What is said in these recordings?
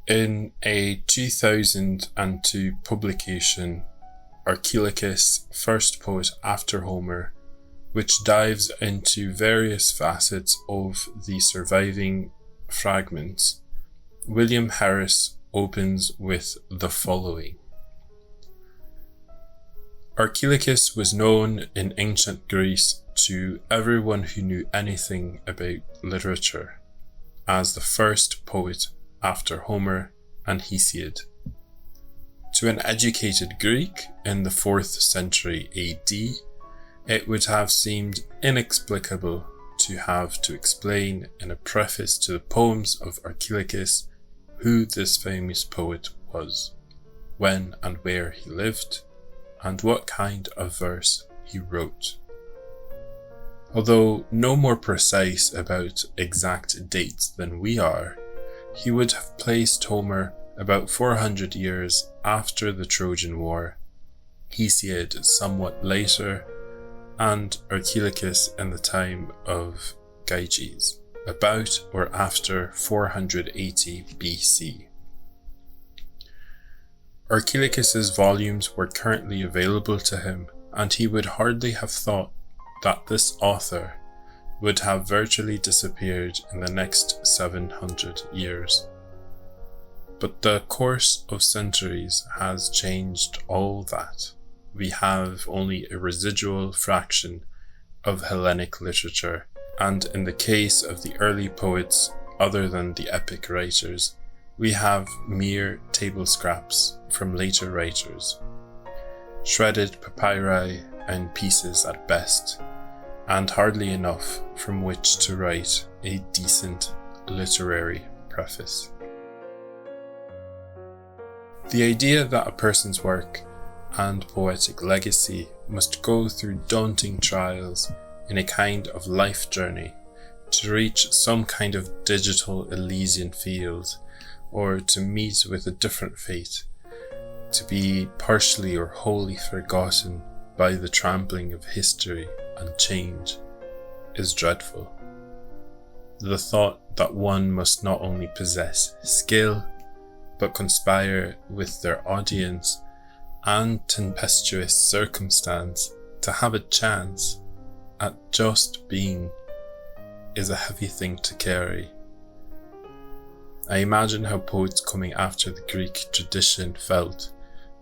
In a 2002 publication, Archilochus, first poet after Homer, which dives into various facets of the surviving fragments, William Harris opens with the following. Archilochus was known in ancient Greece to everyone who knew anything about literature as the first poet after Homer and Hesiod. To an educated Greek in the 4th century AD, it would have seemed inexplicable to have to explain in a preface to the poems of Archilochus who this famous poet was, when and where he lived, and what kind of verse he wrote. Although no more precise about exact dates than we are, he would have placed Homer about 400 years after the Trojan War, Hesiod somewhat later, and Archilochus in the time of Gyges, about or after 480 BC. Archilochus's volumes were currently available to him, and he would hardly have thought that this author would have virtually disappeared in the next 700 years. But the course of centuries has changed all that. We have only a residual fraction of Hellenic literature, and in the case of the early poets other than the epic writers, we have mere table scraps from later writers, shredded papyri and pieces at best, and hardly enough from which to write a decent literary preface. The idea that a person's work and poetic legacy must go through daunting trials in a kind of life journey to reach some kind of digital Elysian field, or to meet with a different fate, to be partially or wholly forgotten by the trampling of history and change, is dreadful. The thought that one must not only possess skill, but conspire with their audience and tempestuous circumstance to have a chance at just being is a heavy thing to carry. I imagine how poets coming after the Greek tradition felt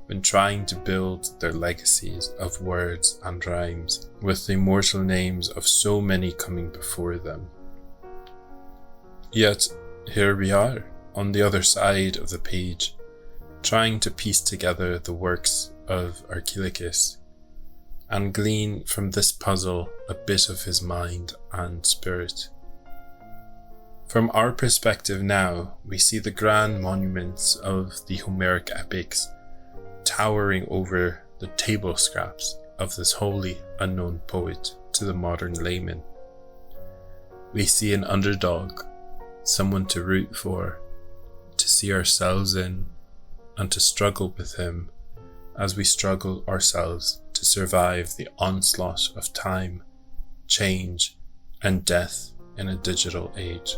when trying to build their legacies of words and rhymes with the immortal names of so many coming before them. Yet here we are, on the other side of the page, trying to piece together the works of Archilochus and glean from this puzzle a bit of his mind and spirit. From our perspective now, we see the grand monuments of the Homeric epics towering over the table scraps of this wholly unknown poet to the modern layman. We see an underdog, someone to root for, to see ourselves in, and to struggle with him as we struggle ourselves to survive the onslaught of time, change, and death in a digital age.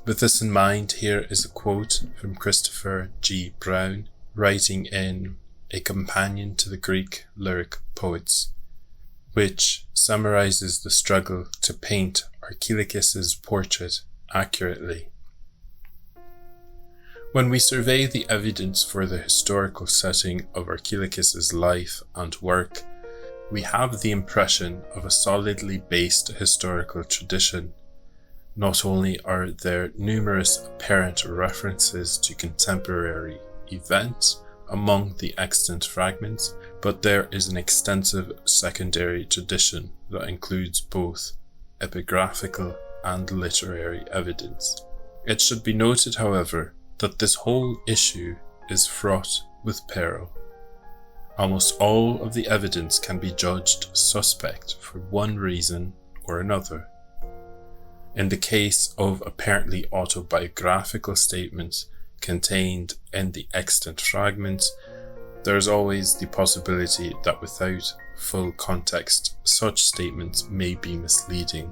With this in mind, here is a quote from Christopher G. Brown, writing in A Companion to the Greek Lyric Poets, which summarizes the struggle to paint Archilochus's portrait accurately. When we survey the evidence for the historical setting of Archilochus's life and work, we have the impression of a solidly based historical tradition. Not only are there numerous apparent references to contemporary events among the extant fragments, but there is an extensive secondary tradition that includes both epigraphical and literary evidence. It should be noted, however, that this whole issue is fraught with peril. Almost all of the evidence can be judged suspect for one reason or another. In the case of apparently autobiographical statements contained in the extant fragments, there is always the possibility that without full context, such statements may be misleading.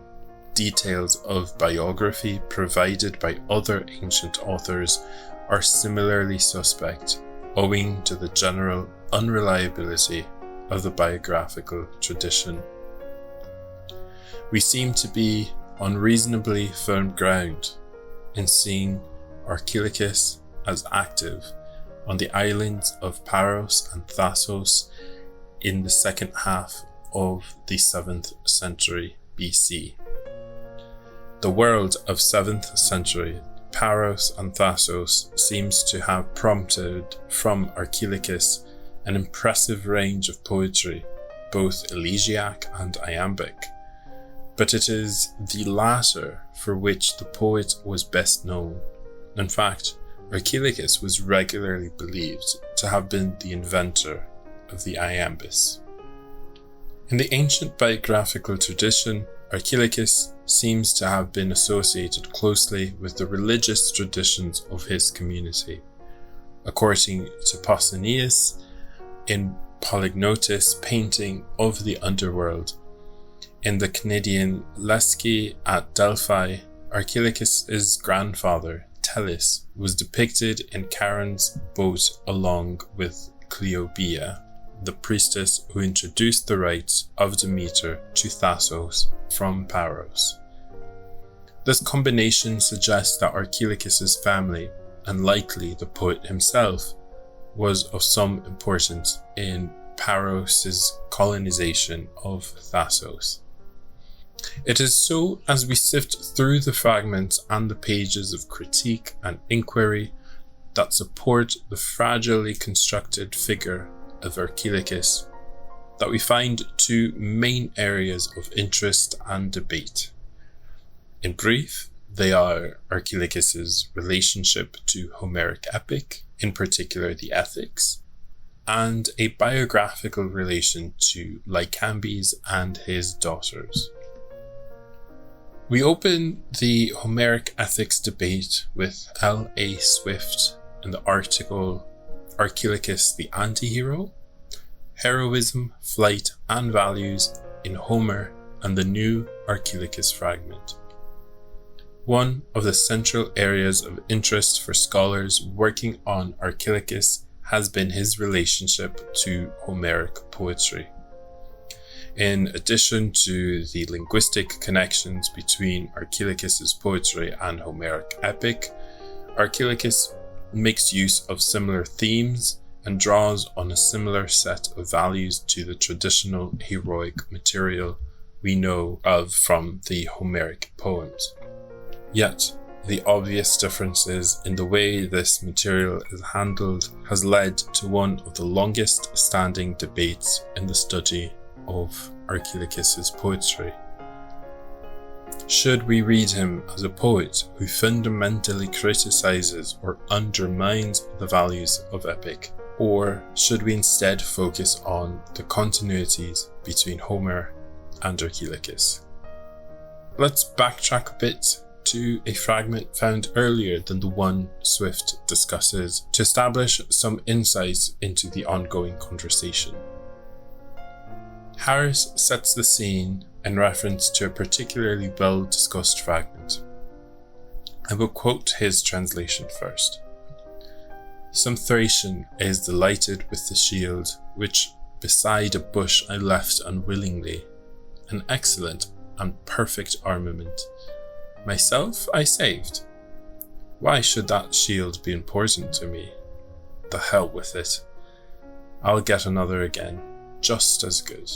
details of biography provided by other ancient authors are similarly suspect, owing to the general unreliability of the biographical tradition. We seem to be on reasonably firm ground in seeing Archilochus as active on the islands of Paros and Thasos in the second half of the 7th century BC. The world of 7th century Paros and Thasos seems to have prompted from Archilochus an impressive range of poetry, both elegiac and iambic, but it is the latter for which the poet was best known. In fact, Archilochus was regularly believed to have been the inventor of the iambus. In the ancient biographical tradition, Archilochus seems to have been associated closely with the religious traditions of his community. According to Pausanias, in Polygnotus' painting of the underworld, in the Cnidian Leschi at Delphi, Archilochus' grandfather, Tellus, was depicted in Charon's boat along with Cleobia, the priestess who introduced the rites of Demeter to Thasos from Paros. This combination suggests that Archilochus' family, and likely the poet himself, was of some importance in Paros' colonization of Thasos. It is so as we sift through the fragments and the pages of critique and inquiry that support the fragilely constructed figure of Archilochus that we find two main areas of interest and debate. In brief, they are Archilochus' relationship to Homeric epic, in particular the Ethics, and a biographical relation to Lycambes and his daughters. We open the Homeric ethics debate with L.A. Swift in the article Archilochus the Anti-Hero, Heroism, Flight and Values in Homer and the New Archilochus Fragment. One of the central areas of interest for scholars working on Archilochus has been his relationship to Homeric poetry. In addition to the linguistic connections between Archilochus' poetry and Homeric epic, Archilochus makes use of similar themes and draws on a similar set of values to the traditional heroic material we know of from the Homeric poems. Yet, the obvious differences in the way this material is handled has led to one of the longest standing debates in the study of Archilochus' poetry. Should we read him as a poet who fundamentally criticizes or undermines the values of epic, or should we instead focus on the continuities between Homer and Archilochus? Let's backtrack a bit to a fragment found earlier than the one Swift discusses to establish some insights into the ongoing conversation. Harris sets the scene in reference to a particularly well discussed fragment. I will quote his translation first. Some Thracian is delighted with the shield, which beside a bush I left unwillingly, an excellent and perfect armament. Myself I saved. Why should that shield be important to me? The hell with it. I'll get another again, just as good.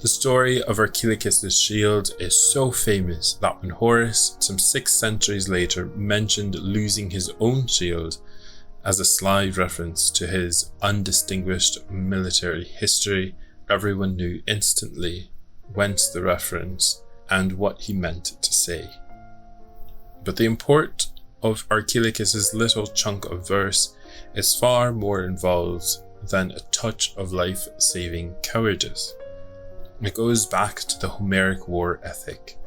The story of Archilochus' shield is so famous that when Horace, some 6 centuries later, mentioned losing his own shield as a sly reference to his undistinguished military history, everyone knew instantly whence the reference and what he meant to say. But the import of Archilochus' little chunk of verse is far more involved than a touch of life-saving cowardice. It goes back to the Homeric war ethic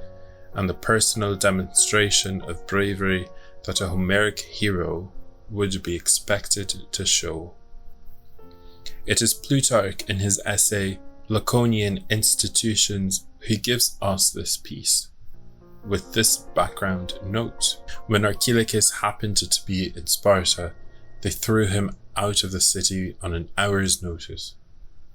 and the personal demonstration of bravery that a Homeric hero would be expected to show. It is Plutarch in his essay Laconian Institutions who gives us this piece with this background note. When Archilochus happened to be in Sparta, they threw him out of the city on an hour's notice,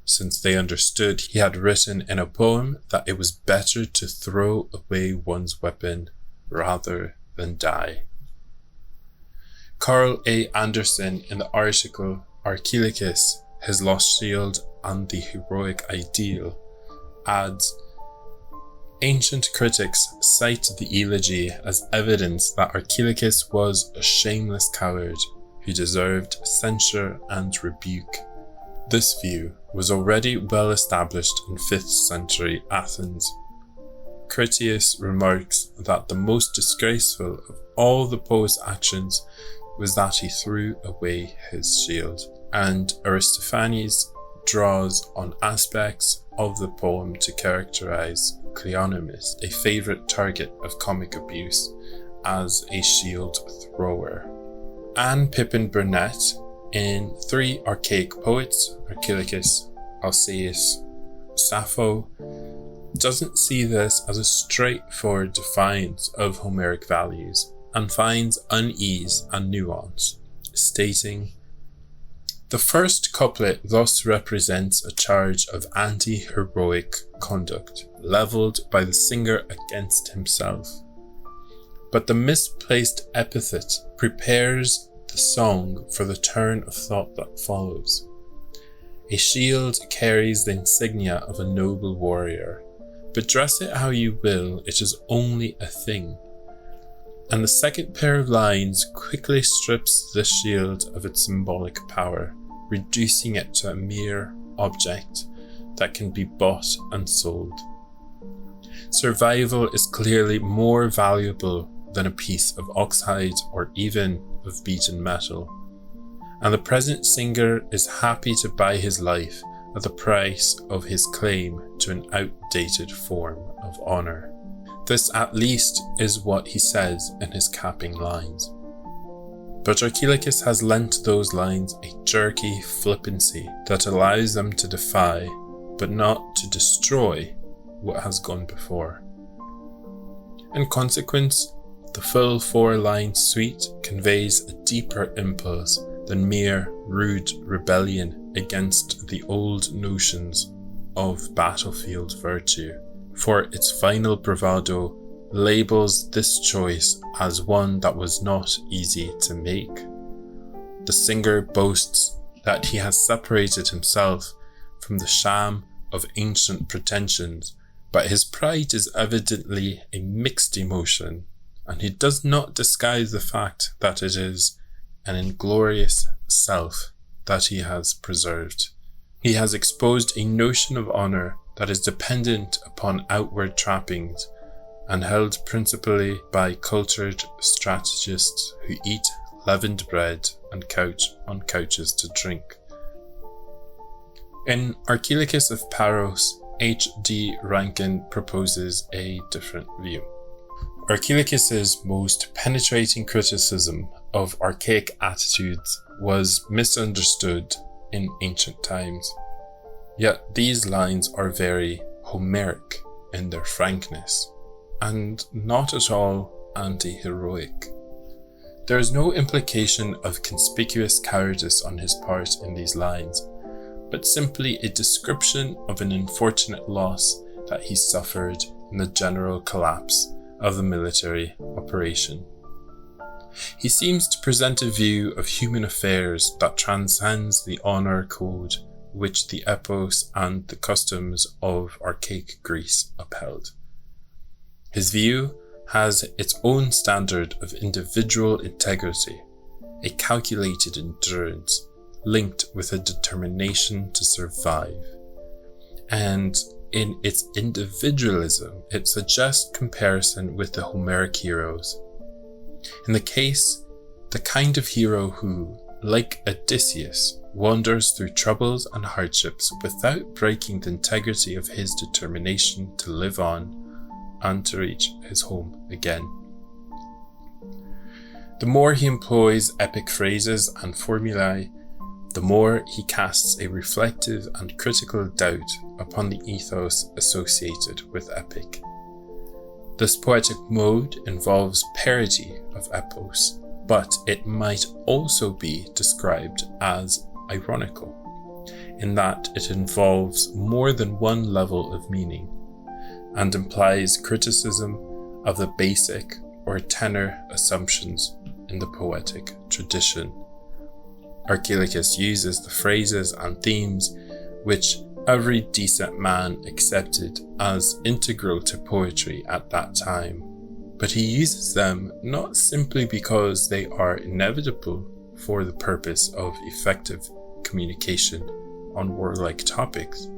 since they understood he had written in a poem that it was better to throw away one's weapon rather than die. Carl A. Anderson, in the article Archilochus, His Lost Shield and the Heroic Ideal, adds, ancient critics cite the elegy as evidence that Archilochus was a shameless coward who deserved censure and rebuke. This view was already well established in 5th century Athens. Critias remarks that the most disgraceful of all the poet's actions was that he threw away his shield, and Aristophanes draws on aspects of the poem to characterize Cleonymus, a favourite target of comic abuse, as a shield thrower. Anne Pippin Burnett, in 3 archaic poets, Archilochus, Alcaeus, Sappho, doesn't see this as a straightforward defiance of Homeric values and finds unease and nuance, stating, the first couplet thus represents a charge of anti-heroic conduct levelled by the singer against himself. But the misplaced epithet prepares the song for the turn of thought that follows. A shield carries the insignia of a noble warrior, but dress it how you will, it is only a thing. And the second pair of lines quickly strips the shield of its symbolic power, reducing it to a mere object that can be bought and sold. Survival is clearly more valuable than a piece of oxhide or even of beaten metal, and the present singer is happy to buy his life at the price of his claim to an outdated form of honour. This at least is what he says in his capping lines. But Archilochus has lent those lines a jerky flippancy that allows them to defy, but not to destroy, what has gone before. In consequence, the full 4-line suite conveys a deeper impulse than mere rude rebellion against the old notions of battlefield virtue, for its final bravado labels this choice as one that was not easy to make. The singer boasts that he has separated himself from the sham of ancient pretensions, but his pride is evidently a mixed emotion, and he does not disguise the fact that it is an inglorious self that he has preserved. He has exposed a notion of honour that is dependent upon outward trappings and held principally by cultured strategists who eat leavened bread and couch on couches to drink. In Archilochus of Paros, H. D. Rankin proposes a different view. Archilochus's most penetrating criticism of archaic attitudes was misunderstood in ancient times. Yet these lines are very Homeric in their frankness, and not at all anti-heroic. There is no implication of conspicuous cowardice on his part in these lines, but simply a description of an unfortunate loss that he suffered in the general collapse of the military operation. He seems to present a view of human affairs that transcends the honour code which the epos and the customs of archaic Greece upheld. His view has its own standard of individual integrity, a calculated endurance linked with a determination to survive. And in its individualism, it suggests comparison with the Homeric heroes. In the case, the kind of hero who, like Odysseus, wanders through troubles and hardships without breaking the integrity of his determination to live on and to reach his home again. The more he employs epic phrases and formulae, the more he casts a reflective and critical doubt upon the ethos associated with epic. This poetic mode involves parody of epos, but it might also be described as ironical, in that it involves more than one level of meaning, and implies criticism of the basic or tenor assumptions in the poetic tradition. Archilochus uses the phrases and themes which every decent man accepted as integral to poetry at that time, but he uses them not simply because they are inevitable for the purpose of effective communication on warlike topics,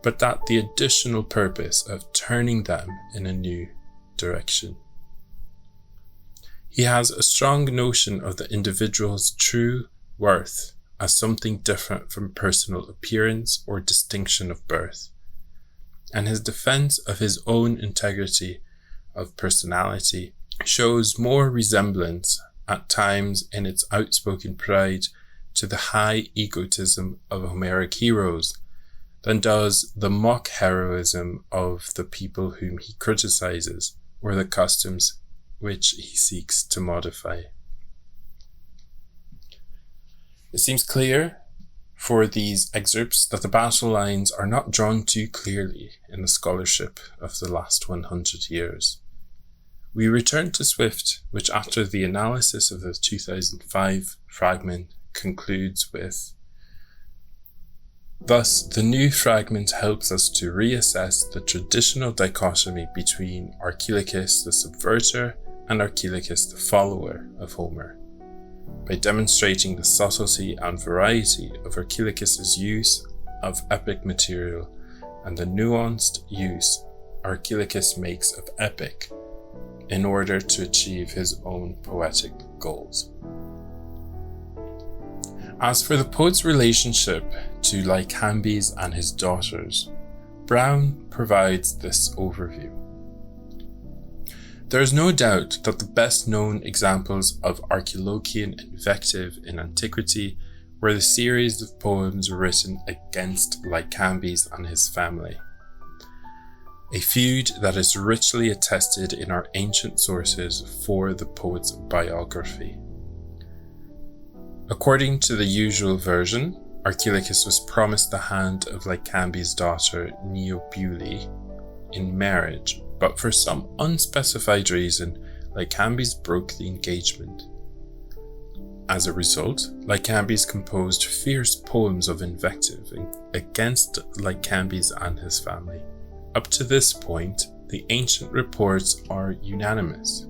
but that the additional purpose of turning them in a new direction. He has a strong notion of the individual's true worth as something different from personal appearance or distinction of birth, and his defense of his own integrity of personality shows more resemblance at times in its outspoken pride to the high egotism of Homeric heroes than does the mock heroism of the people whom he criticizes or the customs which he seeks to modify. It seems clear for these excerpts that the battle lines are not drawn too clearly in the scholarship of the last 100 years. We return to Swift, which after the analysis of the 2005 fragment concludes with, "Thus, the new fragment helps us to reassess the traditional dichotomy between Archilochus the subverter and Archilochus the follower of Homer, by demonstrating the subtlety and variety of Archilochus's use of epic material and the nuanced use Archilochus makes of epic in order to achieve his own poetic goals." As for the poet's relationship to Lycambes and his daughters, Brown provides this overview. There is no doubt that the best known examples of Archilochian invective in antiquity were the series of poems written against Lycambes and his family, a feud that is richly attested in our ancient sources for the poet's biography. According to the usual version, Archilochus was promised the hand of Lycambes' daughter Neobule in marriage, but for some unspecified reason, Lycambes broke the engagement. As a result, Lycambes composed fierce poems of invective against Lycambes and his family. Up to this point, the ancient reports are unanimous.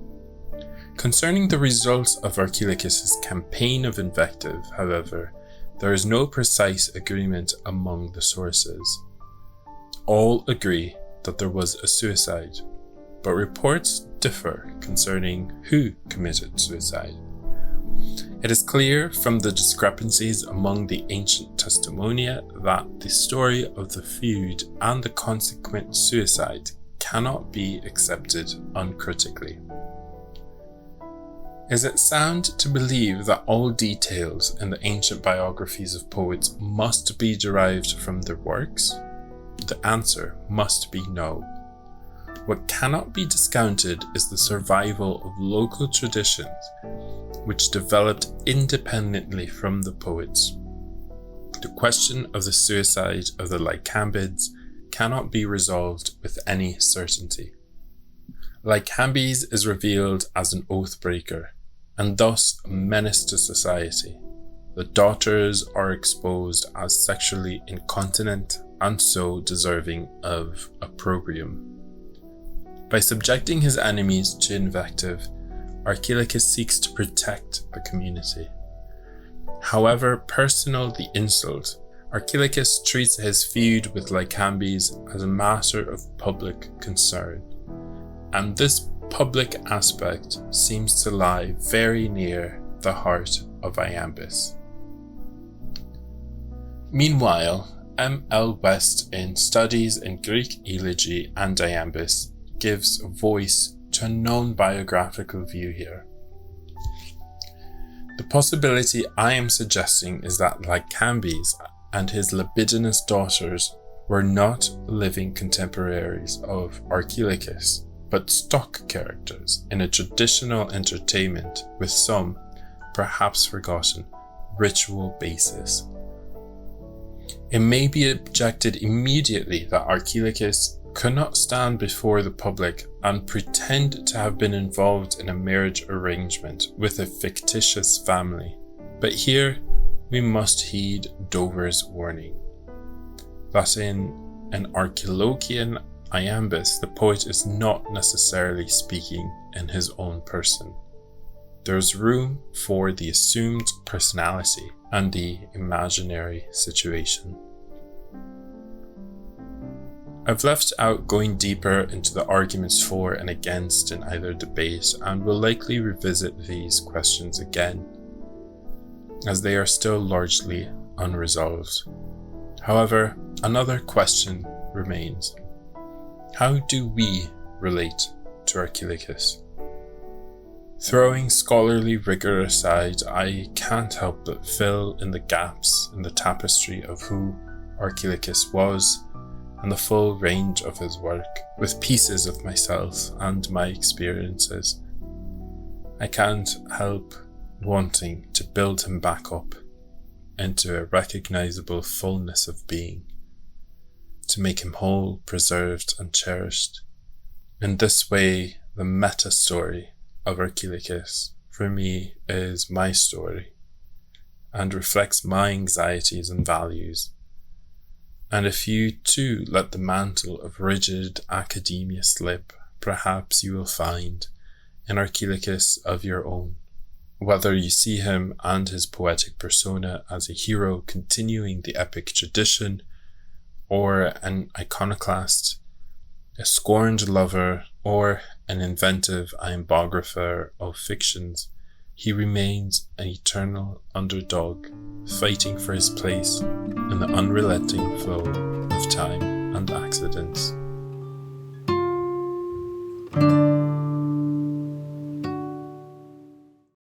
Concerning the results of Archilochus' campaign of invective, however, there is no precise agreement among the sources. All agree that there was a suicide, but reports differ concerning who committed suicide. It is clear from the discrepancies among the ancient testimonia that the story of the feud and the consequent suicide cannot be accepted uncritically. Is it sound to believe that all details in the ancient biographies of poets must be derived from their works? The answer must be no. What cannot be discounted is the survival of local traditions which developed independently from the poets. The question of the suicide of the Lycambids cannot be resolved with any certainty. Lycambes is revealed as an oath-breaker, and thus a menace to society. The daughters are exposed as sexually incontinent and so deserving of opprobrium. By subjecting his enemies to invective, Archilochus seeks to protect the community. However personal the insult, Archilochus treats his feud with Lycambes as a matter of public concern, and this public aspect seems to lie very near the heart of iambus. Meanwhile, M. L. West in Studies in Greek Elegy and Iambus gives voice to a non-biographical view here. The possibility I am suggesting is that Lycambes and his libidinous daughters were not living contemporaries of Archilochus, but stock characters in a traditional entertainment with some, perhaps forgotten, ritual basis. It may be objected immediately that Archilochus could not stand before the public and pretend to have been involved in a marriage arrangement with a fictitious family. But here we must heed Dover's warning, that in an Archilochian iambus the poet is not necessarily speaking in his own person. There is room for the assumed personality and the imaginary situation. I've left out going deeper into the arguments for and against in either debate, and will likely revisit these questions again, as they are still largely unresolved. However, another question remains. How do we relate to Archilochus? Throwing scholarly rigour aside, I can't help but fill in the gaps in the tapestry of who Archilochus was and the full range of his work with pieces of myself and my experiences. I can't help wanting to build him back up into a recognisable fullness of being, to make him whole, preserved and cherished. In this way, the meta-story of Archilochus for me is my story and reflects my anxieties and values. And if you too let the mantle of rigid academia slip, perhaps you will find an Archilochus of your own. Whether you see him and his poetic persona as a hero continuing the epic tradition, or an iconoclast, a scorned lover, or an inventive iambiographer of fictions, he remains an eternal underdog, fighting for his place in the unrelenting flow of time and accidents.